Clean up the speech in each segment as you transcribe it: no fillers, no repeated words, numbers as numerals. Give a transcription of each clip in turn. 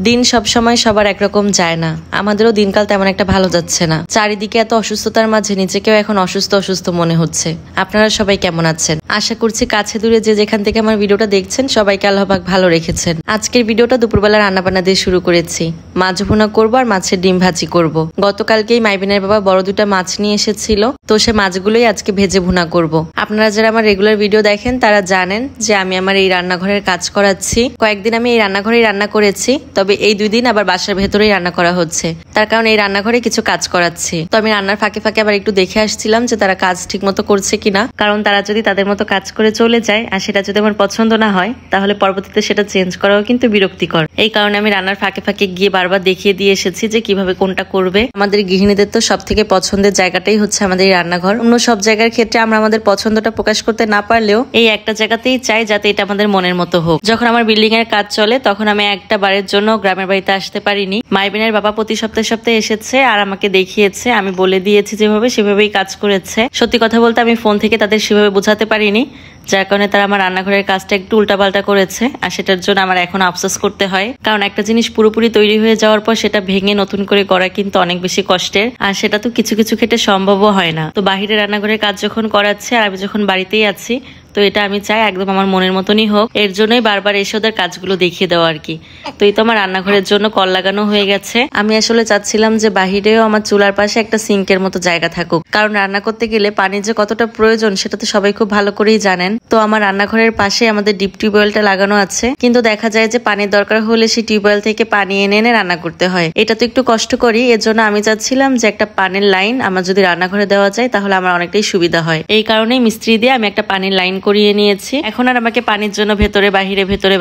দিন সব সময় সবার একরকম যায় না, আমাদেরও দিনকাল তেমন একটা ভালো যাচ্ছে না। চারিদিকে এত অসুস্থতার মাঝে নিজেকেও এখন অসুস্থ অসুস্থ মনে হচ্ছে। আপনারা সবাই কেমন আছেন? আশা করছি কাছে দূরে যে যেখান থেকে আমার ভিডিওটা দেখছেন সবাইকে আল্লাহ পাক ভালো রেখেছেন। আজকের ভিডিওটা দুপুরবেলা রান্নাবান্না দিয়ে শুরু করেছি। মাছ ভুনা করবো আর মাছের ডিম ভাজি করব। গতকালকেই মাইবিনের বাবা বড় দুটা মাছ নিয়ে এসেছিল, তো সে মাছগুলোই আজকে ভেজে ভুনা করব। আপনারা যারা আমার রেগুলার ভিডিও দেখেন তারা জানেন যে আমি আমার এই রান্নাঘরের কাজ করাচ্ছি। কয়েকদিন আমি এই রান্নাঘরেই রান্না করেছি, তবে এই 2 দিন আবার বাসার ভেতরেই রান্না করা হচ্ছে। তার কারণ এই রান্নাঘরে কিছু কাজ করাচ্ছি। তো আমি রান্নার ফাঁকে ফাঁকে আবার একটু দেখে আসছিলাম যে তারা কাজ ঠিক মতো করছে কিনা, কারণ তারা যদি তাদের মতো কাজ করে চলে যায় আর সেটা যদি আমার পছন্দ না হয় তাহলে পরবর্তীতে সেটা চেঞ্জ করাও কিন্তু বিরক্তিকর। এই কারণে আমি রান্নার ফাঁকে ফাঁকে গিয়ে বারবার দেখিয়ে দিয়ে এসেছি যে কিভাবে কোনটা করবে। আমাদের গৃহিণীদের তো সব থেকে পছন্দের জায়গাটাই হচ্ছে আমাদের এই রান্নাঘর। অন্য সব জায়গার ক্ষেত্রে আমরা আমাদের পছন্দটা প্রকাশ করতে না পারলেও এই একটা জায়গাতেই চাই যাতে এটা আমাদের মনের মতো হোক। যখন আমার বিল্ডিং এর কাজ চলে তখন আমি একটা বারের জন্য গ্রামের বাড়িতে আসতে পারিনি। মাইবিনের বাবা প্রতি সপ্তাহে এসেছে আর আমাকে দেখিয়েছে, আমি বলে দিয়েছি যেভাবে সেভাবেই কাজ করেছে। সত্যি কথা বলতে আমি ফোন থেকে তাদের সেভাবে বোঝাতে পারিনি, যার কারণে তারা আমার রান্নাঘরের কাজটা একটু উল্টাপাল্টা করেছে। আর সেটার জন্য আমার এখন আফসোস করতে হয়, কারণ একটা জিনিস পুরোপুরি তৈরি হয়ে যাওয়ার পর সেটা ভেঙে নতুন করে করা কিন্তু অনেক বেশি কষ্টের, আর সেটা তো কিছু কিছু ক্ষেত্রে সম্ভবও হয় না। তো বাহিরে রান্নাঘরের কাজ যখন করাচ্ছে আর আমি যখন বাড়িতেই আছি, তো এটা আমি চাই একদম আমার মনের মতনই হোক। এর জন্যই বারবার এসে ওদের কাজগুলো দেখিয়ে দেওয়া আর কি। তো এই তো আমার রান্নাঘরের জন্য কল লাগানো হয়ে গেছে। আমি আসলে চাচ্ছিলাম যে বাহিরেও আমার চুলার পাশে একটা সিঙ্কের মতো জায়গা থাকুক, কারণ রান্না করতে গেলে পানির যে কতটা প্রয়োজন সেটা তো সবাই খুব ভালো করেই জানেন। তো আমার রান্নাঘরের পাশে আমাদের ডিপ টিউবওয়েলটা লাগানো আছে, কিন্তু দেখা যায় যে পানির দরকার হলে সেই টিউবওয়েল থেকে পানি এনে এনে রান্না করতে হয়। এটা তো একটু কষ্ট করি। এর জন্য আমি চাচ্ছিলাম যে একটা পানির লাইন আমার যদি রান্নাঘরে দেওয়া যায় তাহলে আমার অনেকটাই সুবিধা হয়। এই কারণেই মিস্ত্রি দিয়ে আমি একটা পানির লাইন করিয়ে নিয়েছি। এখন আর আমাকে পানির জন্য ভেতরে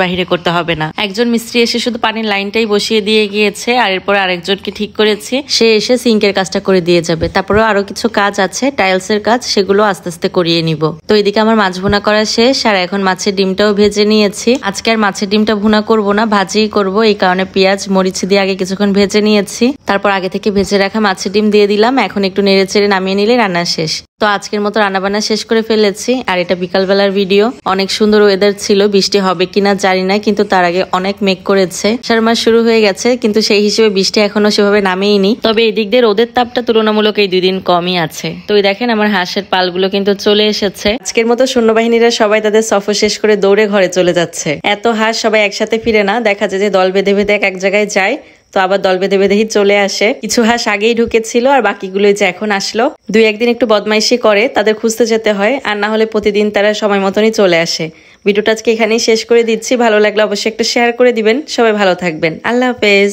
বাহিরে করতে হবে না। একজন মিস্ত্রি এসে শুধু পানির লাইনটাই বসিয়ে দিয়ে গিয়েছে, আর এরপর আরেকজনকে ঠিক করেছি, সে এসে সিঙ্কের কাজটা করে দিয়ে যাবে। তারপরেও আরো কিছু কাজ আছে, টাইলসের কাজ, সেগুলো আস্তে আস্তে করিয়ে নিব। তো এদিকে আমার মাছ ভুনা করা শেষ, আর এখন মাছের ডিমটাও ভেজে নিয়েছি। আজকে আর মাছের ডিমটা ভুনা করব না, ভাজিই করব। এই কারণে পেঁয়াজ মরিচ দিয়ে আগে কিছুক্ষণ ভেজে নিয়েছি, তারপর আগে থেকে ভেজে রাখা মাছের ডিম দিয়ে দিলাম। এখন একটু নেড়ে চেড়ে নামিয়ে নিলে রান্না শেষ। তো আজকের মতো রান্নাবান্না শেষ করে ফেলেছি। আর এটা বিকালবেলার ভিডিও। অনেক সুন্দর ওয়েদার ছিল, বৃষ্টি হবে কিনা জানি না, কিন্তু তার আগে অনেক মেঘ করেছে। আষাঢ় মাস শুরু হয়ে গেছে, কিন্তু সেই হিসেবে বৃষ্টি এখনো সেভাবে নামেইনি। তবে এই দিক দিয়ে রোদের তাপটা তুলনামূলক এই 2 দিন কমই আছে। তো এই দেখেন আমার হাঁসের পালগুলো কিন্তু চলে এসেছে। আজকের মতো সৈন্যবাহিনীরা সবাই তাদের সফর শেষ করে দৌড়ে ঘরে চলে যাচ্ছে। এত হাঁস সবাই একসাথে ফিরে না, দেখা যায় যে দল বেঁধে বেঁধে এক জায়গায় যায়, তো আবার দল বেঁধে বেঁধেই চলে আসে। কিছু হাঁস আগেই ঢুকেছিল আর বাকিগুলোই যে এখন আসলো। 2-1 দিন একটু বদমাইশি করে, তাদের খুঁজতে যেতে হয়, আর না হলে প্রতিদিন তারা সময় মতনই চলে আসে। ভিডিওটা আজকে এখানেই শেষ করে দিচ্ছি। ভালো লাগলে অবশ্যই একটা শেয়ার করে দিবেন। সবাই ভালো থাকবেন। আল্লাহ হাফেজ।